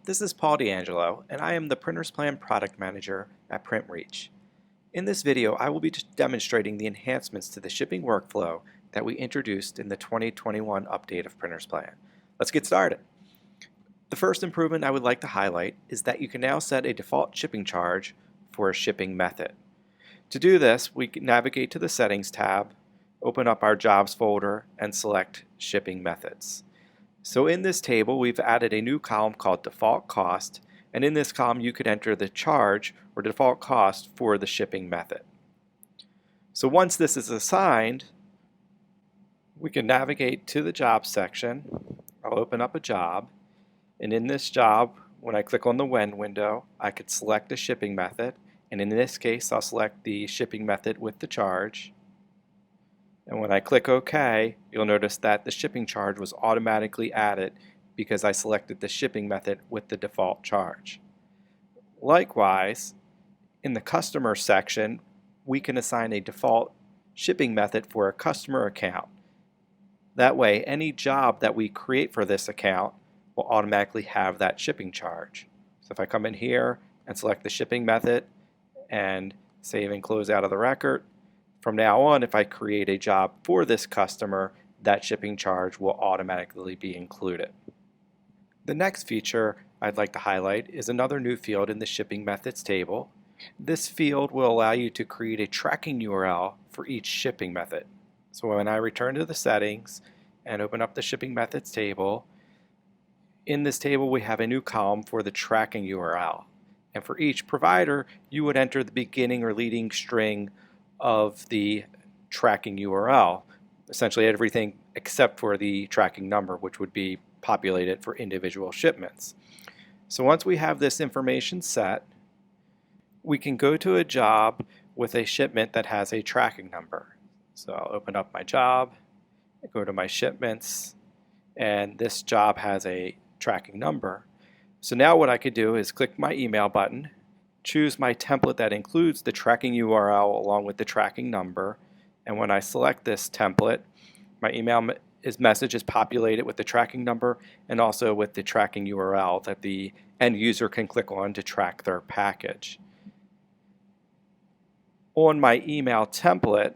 This is Paul D'Angelo, and I am the Printers Plan Product Manager at PrintReach. In this video, I will be demonstrating the enhancements to the shipping workflow that we introduced in the 2021 update of Printers Plan. Let's get started. The first improvement I would like to highlight is that you can now set a default shipping charge for a shipping method. To do this, we can navigate to the Settings tab, open up our Jobs folder, and select Shipping Methods. So in this table, we've added a new column called Default Cost, and in this column you could enter the charge or default cost for the shipping method. So once this is assigned, we can navigate to the Jobs section. I'll open up a job, and in this job, when I click on the When window, I could select a shipping method, and in this case I'll select the shipping method with the charge. And when I click OK, you'll notice that the shipping charge was automatically added because I selected the shipping method with the default charge. Likewise, in the customer section, we can assign a default shipping method for a customer account. That way, any job that we create for this account will automatically have that shipping charge. So if I come in here and select the shipping method and save and close out of the record, from now on, if I create a job for this customer, that shipping charge will automatically be included. The next feature I'd like to highlight is another new field in the Shipping Methods table. This field will allow you to create a tracking URL for each shipping method. So when I return to the settings and open up the Shipping Methods table, in this table we have a new column for the tracking URL. And for each provider, you would enter the beginning or leading string of the tracking URL, essentially everything except for the tracking number, which would be populated for individual shipments. So once we have this information set, we can go to a job with a shipment that has a tracking number. So I'll open up my job, go to my shipments, and this job has a tracking number. So now what I could do is click my email button, choose my template that includes the tracking URL along with the tracking number, and when I select this template, my email message is populated with the tracking number and also with the tracking URL that the end user can click on to track their package. On my email template,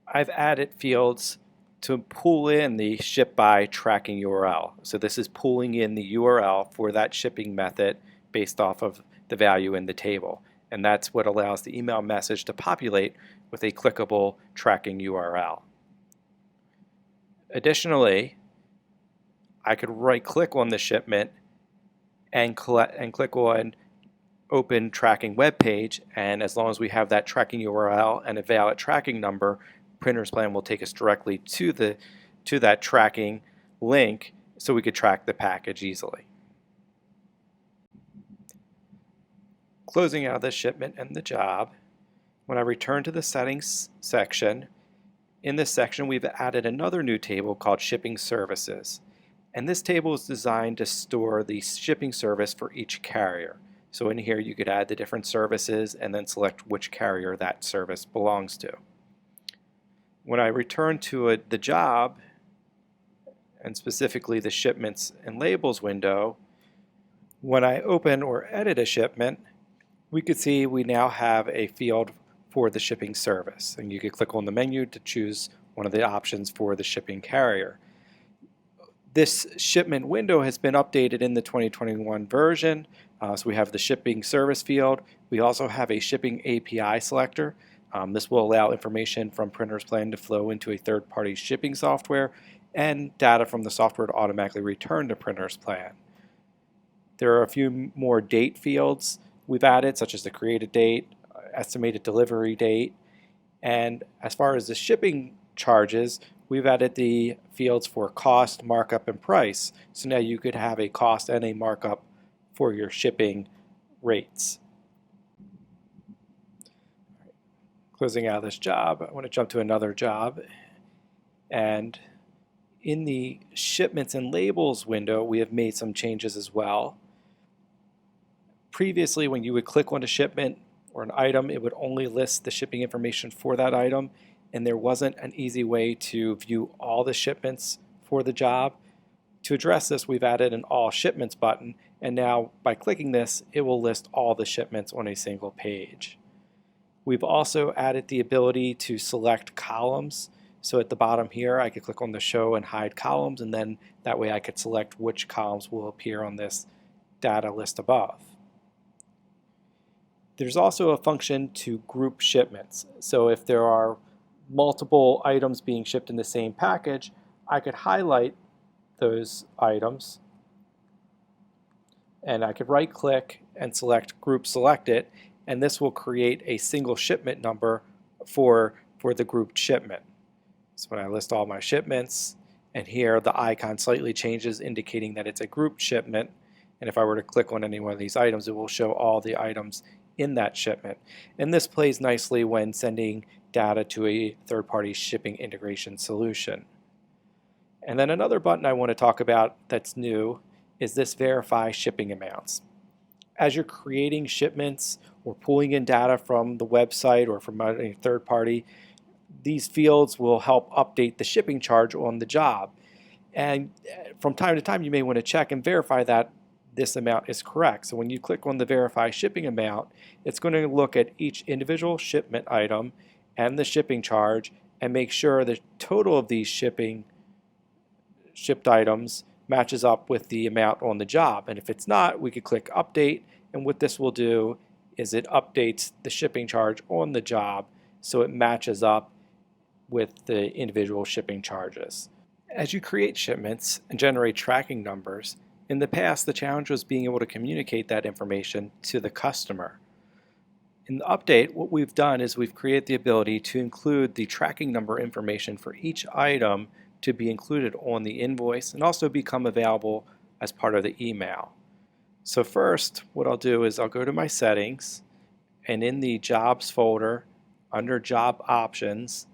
I've added fields to pull in the ship by tracking URL. So this is pulling in the URL for that shipping method based off of the value in the table. And that's what allows the email message to populate with a clickable tracking URL. Additionally, I could right click on the shipment and click on Open Tracking Web Page, and as long as we have that tracking URL and a valid tracking number, Printers Plan will take us directly to that tracking link so we could track the package easily. Closing out the shipment and the job, when I return to the settings section, in this section we've added another new table called Shipping Services. And this table is designed to store the shipping service for each carrier. So in here you could add the different services and then select which carrier that service belongs to. When I return to the job, and specifically the Shipments and Labels window, when I open or edit a shipment, we could see we now have a field for the shipping service. And you could click on the menu to choose one of the options for the shipping carrier. This shipment window has been updated in the 2021 version. So we have the shipping service field. We also have a shipping API selector. This will allow information from Printers Plan to flow into a third-party shipping software and data from the software to automatically return to Printers Plan. There are a few more date fields we've added, such as the created date, estimated delivery date, and as far as the shipping charges, we've added the fields for cost, markup, and price. So now you could have a cost and a markup for your shipping rates. Closing out this job, I want to jump to another job, and in the Shipments and Labels window we have made some changes as well. Previously, when you would click on a shipment or an item, it would only list the shipping information for that item, and there wasn't an easy way to view all the shipments for the job. To address this, we've added an All Shipments button, and now by clicking this, it will list all the shipments on a single page. We've also added the ability to select columns. So at the bottom here, I could click on the Show and Hide Columns, and then that way I could select which columns will appear on this data list above. There's also a function to group shipments. So if there are multiple items being shipped in the same package, I could highlight those items and I could right click and select Group Selected, and this will create a single shipment number for the grouped shipment. So when I list all my shipments, and here the icon slightly changes indicating that it's a grouped shipment, and if I were to click on any one of these items, it will show all the items in that shipment. And this plays nicely when sending data to a third-party shipping integration solution. And then another button I want to talk about that's new is this Verify Shipping Amounts. As you're creating shipments or pulling in data from the website or from a third party, these fields will help update the shipping charge on the job. And from time to time, you may want to check and verify that this amount is correct. So when you click on the Verify Shipping Amount, it's going to look at each individual shipment item and the shipping charge and make sure the total of these shipped items matches up with the amount on the job. And if it's not, we could click Update, and what this will do is it updates the shipping charge on the job so it matches up with the individual shipping charges. As you create shipments and generate tracking numbers, in the past the challenge was being able to communicate that information to the customer. In the update, what we've done is we've created the ability to include the tracking number information for each item to be included on the invoice and also become available as part of the email. So first, what I'll do is I'll go to my settings, and in the Jobs folder, under Job Options,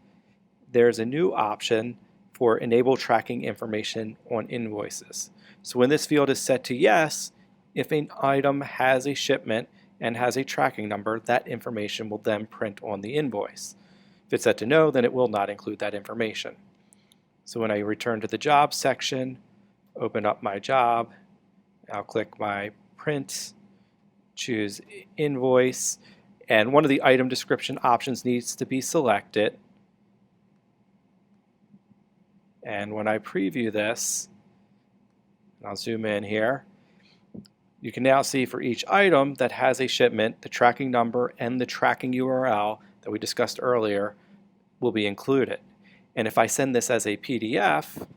there's a new option for Enable Tracking Information on Invoices. So when this field is set to yes, if an item has a shipment and has a tracking number, that information will then print on the invoice. If it's set to no, then it will not include that information. So when I return to the Jobs section, open up my job, I'll click my Print, choose Invoice, and one of the item description options needs to be selected. And when I preview this, I'll zoom in here, you can now see for each item that has a shipment, the tracking number and the tracking URL that we discussed earlier will be included. And if I send this as a PDF,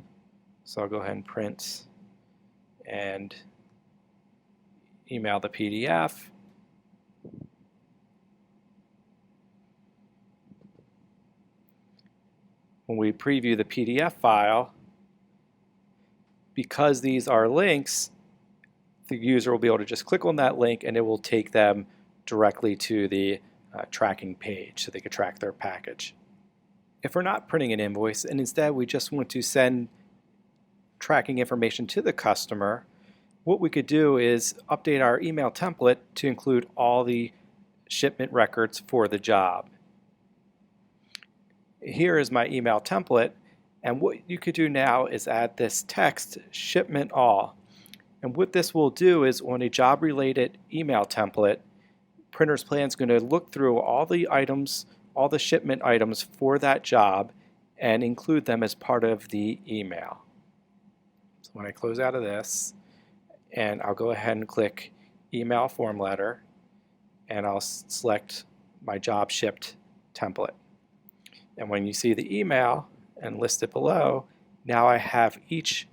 so I'll go ahead and print and email the PDF. When we preview the PDF file, because these are links, the user will be able to just click on that link and it will take them directly to the tracking page so they can track their package. If we're not printing an invoice and instead we just want to send tracking information to the customer, what we could do is update our email template to include all the shipment records for the job. Here is my email template, and what you could do now is add this text, Shipment All. And what this will do is on a job-related email template, Printers Plan is going to look through all the items, all the shipment items for that job and include them as part of the email. So when I close out of this, and I'll go ahead and click Email Form Letter, and I'll select my job shipped template. And when you see the email and list it below, now I have each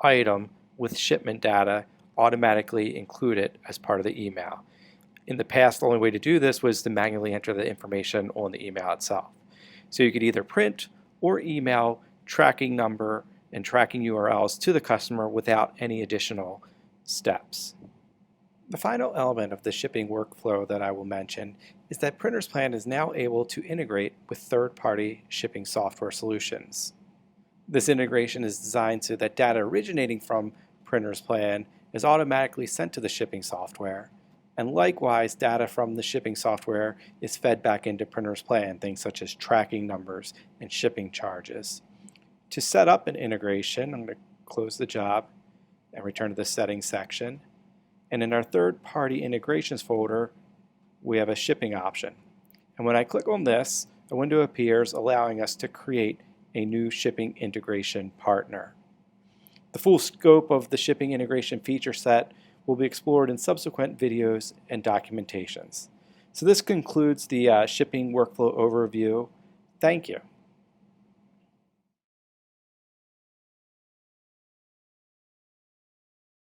item with shipment data automatically included as part of the email. In the past, the only way to do this was to manually enter the information on the email itself. So you could either print or email tracking number and tracking URLs to the customer without any additional steps. The final element of the shipping workflow that I will mention is that Printers Plan is now able to integrate with third-party shipping software solutions. This integration is designed so that data originating from Printers Plan is automatically sent to the shipping software, and likewise data from the shipping software is fed back into Printers Plan, things such as tracking numbers and shipping charges. To set up an integration, I'm going to close the job, and return to the settings section. And in our third-party integrations folder, we have a shipping option. And when I click on this, a window appears allowing us to create a new shipping integration partner. The full scope of the shipping integration feature set will be explored in subsequent videos and documentations. So this concludes the shipping workflow overview. Thank you.